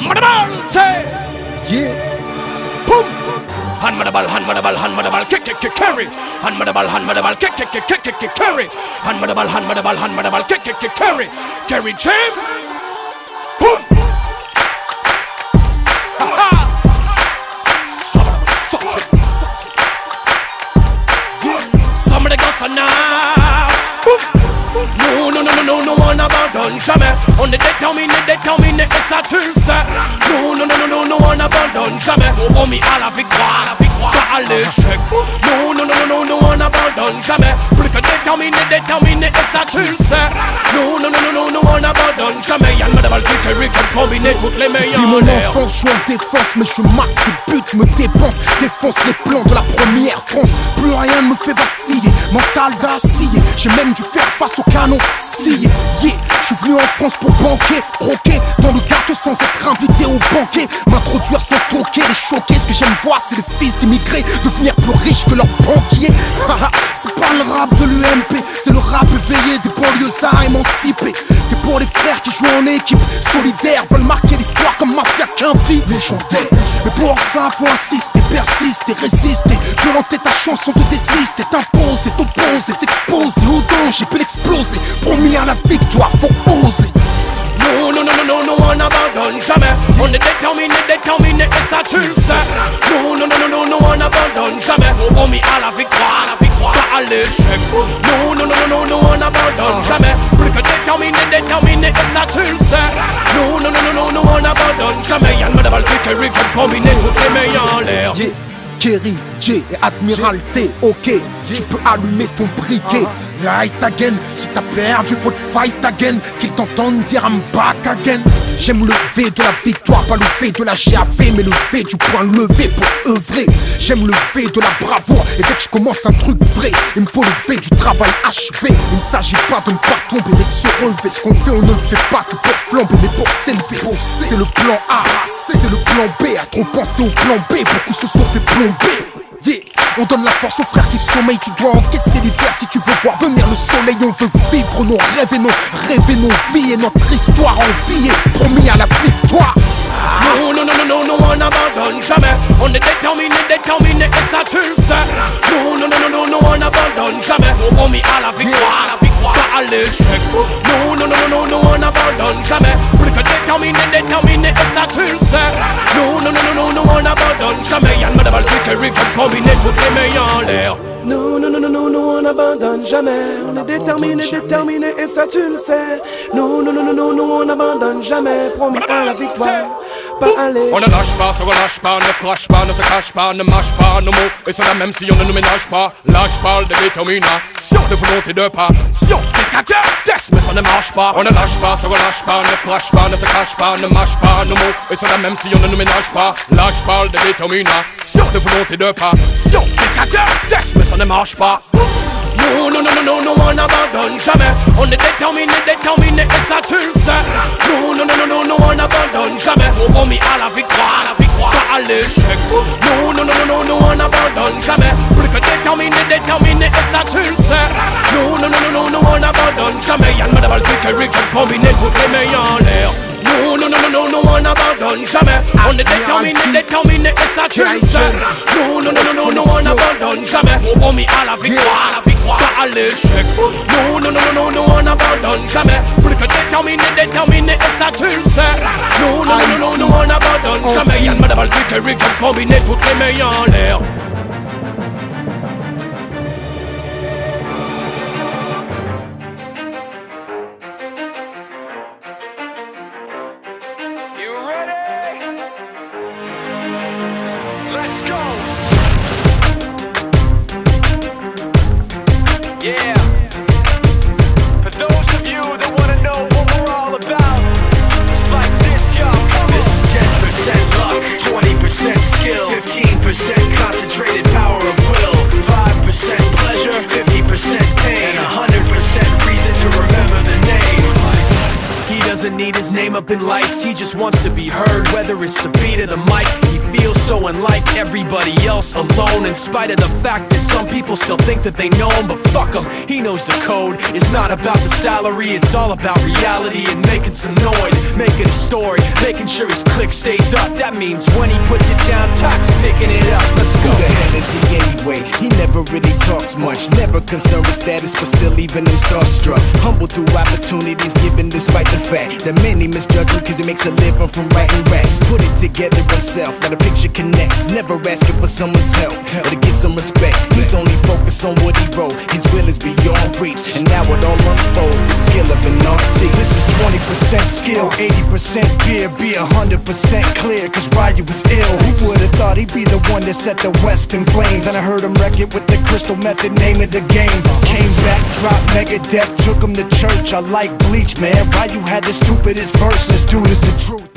Madabal, say, yeah, boom. Hand Madabal, kick, carry. Hand Madabal, kick, carry. Hand Madabal, kick, carry. Carry James, boom. Ha ha. Somebody goes on now. Boom. No, on abandonne jamais. On est déterminé, et ça tu le sais. Non, on abandonne jamais. On remet à la victoire, pas à l'échec. Non, on abandonne jamais. Plus que déterminé, et ça tu le sais. Non, on abandonne jamais. Yann Madabal, Kerry, comme combiner toutes les meilleures. Puis mon enfance, je suis en défense, mais je marque des buts, me dépense. Défonce les plans de la première France. Plus rien ne me fait vaciller, mental d'acier. J'ai même dû faire face au canon scié. Yeah, je suis venu en France pour banquer, croquer dans le gâteau sans être invité au banquet. M'introduire sans toquer, les choquer. Ce que j'aime voir, c'est les fils d'immigrés devenir plus riches que leurs banquiers. C'est pas le rap de l'UMP, c'est le rap éveillé des banlieusards émancipés. C'est pour les frères qui jouent en équipe, solidaires, veulent marquer l'histoire comme mafia qu'un flic légendaire. Mais pour ça, faut insister, persister, résister. Violenter ta chanson, te désister, t'imposer, t'opposer, s'exposer au danger, puis l'exploser. Promis à la victoire, faut oser. Non, on abandonne jamais. On est déterminé, et ça tu le sais. Non, on abandonne jamais. On remet à la victoire, pas à l'échec. Non, on abandonne jamais. Plus que déterminé, et ça tu le sais. Non, on abandonne jamais. Yann Madabal, Kerry, comme combiner toutes les meilleures en l'air. Yeah, Kerry, J et Admiralté, ok. Tu peux allumer ton briquet. Light again, si t'as perdu, faut te fight again. Qu'ils t'entendent dire I'm back again. J'aime le V de la victoire, pas le V de la GAV, mais le V du point levé pour œuvrer. J'aime le V de la bravoure, et dès que je commence un truc vrai, il me faut le V du travail achevé. Il ne s'agit pas de ne pas tomber, mais de se relever. Ce qu'on fait, on ne le fait pas que pour flamber, mais pour s'élever. C'est le plan A, c'est le plan B. À trop penser au plan B, beaucoup se sont fait plomber. Yeah. On donne la force aux frères qui sommeillent. Tu dois encaisser l'hiver si tu veux voir venir le soleil. On veut vivre nos rêves et nos vies. Et notre histoire en vie est promis à la victoire. Non, on abandonne jamais. On est déterminé, et ça tu le sais. Non, on abandonne jamais. On remet à la victoire, pas à l'échec. Non, on abandonne jamais. Plus que déterminé, et ça tu le sais. Non, on abandonne jamais. Yann Madabal, Kerry, comme combiner toutes les meilleures en l'air. Non, on abandonne jamais. On est déterminé, et ça tu le sais. Non, on abandonne jamais. Promis à la victoire, pas à l'échec. On ne lâche pas, se relâche pas, ne crache pas, ne se cache pas, ne mâche pas nos mots. Et cela même si on ne nous ménage pas. Là je parle de détermination, de volonté, de passion. Des caractères, mais ça ne marche pas. On ne lâche pas, se relâche pas, ne crache pas, ne se cache pas, ne mâche pas nos mots. Et cela même si on ne nous ménage pas. Là je parle de détermination, de volonté, de passion. Des caractères, mais ça ne marche pas. Non, on abandonne jamais. On est déterminé, et ça tu le sais. Non, on abandonne jamais. On remet à la victoire, pas à l'échec. Non, on abandonne jamais. Plus que déterminé, et ça tu le sais. Non, on abandonne jamais. Yann Madabal, Kerry, comme combiner toutes les meilleures en l'air. Non, on abandonne jamais. On est déterminé, et ça tu le sais. Non, on abandonne jamais. On remet à la victoire, pas à l'échec. Non, on abandonne jamais. Plus que déterminé, et ça tu le sais. Non, on abandonne jamais. Yann Madabal, Kerry, comme combiner toutes les meilleures en l'air. Let's go. Yeah. For those of you that want to know what we're all about, it's like this, y'all. This is 10% luck, 20% skill, 15% concentrated power of will, 5% pleasure, 50% pain, and 100% reason to remember the name. He doesn't need his name up in lights, he just wants to be heard, whether it's the beat of the mic. He feels so unlike everybody else, alone, in spite of the fact that some people still think that they know him. But fuck him, he knows the code. It's not about the salary, it's all about reality and making some noise. making a story, making sure his click stays up. That means when he puts it down, Tox picking it up. Let's go. Who the hell is he anyway? He never really talks much, never concerned with status, but still leaving him starstruck. Humble through opportunities given despite the fact that many misjudge him cause he makes a living from writing raps. Put it together himself, now the picture connects, never asking for someone's help or to get some respect. He's only focused on what he wrote, his will is beyond reach, and now it all unfolds, the skill of an artist. This is 20% skill, 80% fear, be 100% clear, cause Ryu was ill. Who would've thought he'd be the one that set the West in flames? And I heard him wreck it with the Crystal Method, name of the game. Came back, dropped Megadeth, took him to church. I like Bleach, man. Ryu had the stupidest verse, let's do this the truth.